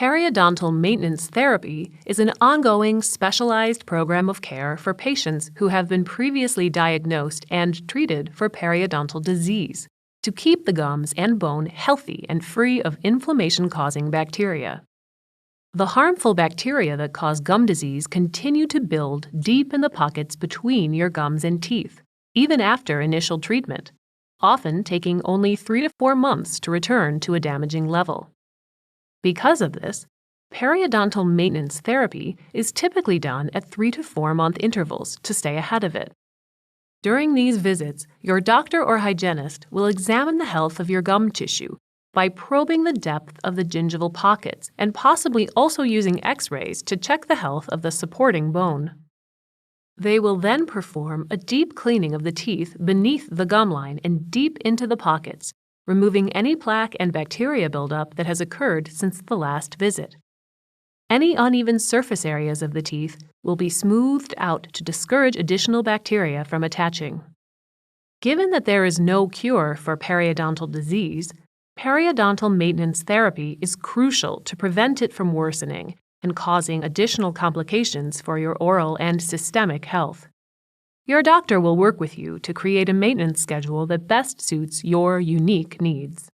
Periodontal maintenance therapy is an ongoing, specialized program of care for patients who have been previously diagnosed and treated for periodontal disease to keep the gums and bone healthy and free of inflammation-causing bacteria. The harmful bacteria that cause gum disease continue to build deep in the pockets between your gums and teeth, even after initial treatment, often taking only 3 to 4 months to return to a damaging level. Because of this, periodontal maintenance therapy is typically done at 3 to 4 month intervals to stay ahead of it. During these visits, your doctor or hygienist will examine the health of your gum tissue by probing the depth of the gingival pockets and possibly also using X-rays to check the health of the supporting bone. They will then perform a deep cleaning of the teeth beneath the gum line and deep into the pockets, removing any plaque and bacteria buildup that has occurred since the last visit. Any uneven surface areas of the teeth will be smoothed out to discourage additional bacteria from attaching. Given that there is no cure for periodontal disease, periodontal maintenance therapy is crucial to prevent it from worsening and causing additional complications for your oral and systemic health. Your doctor will work with you to create a maintenance schedule that best suits your unique needs.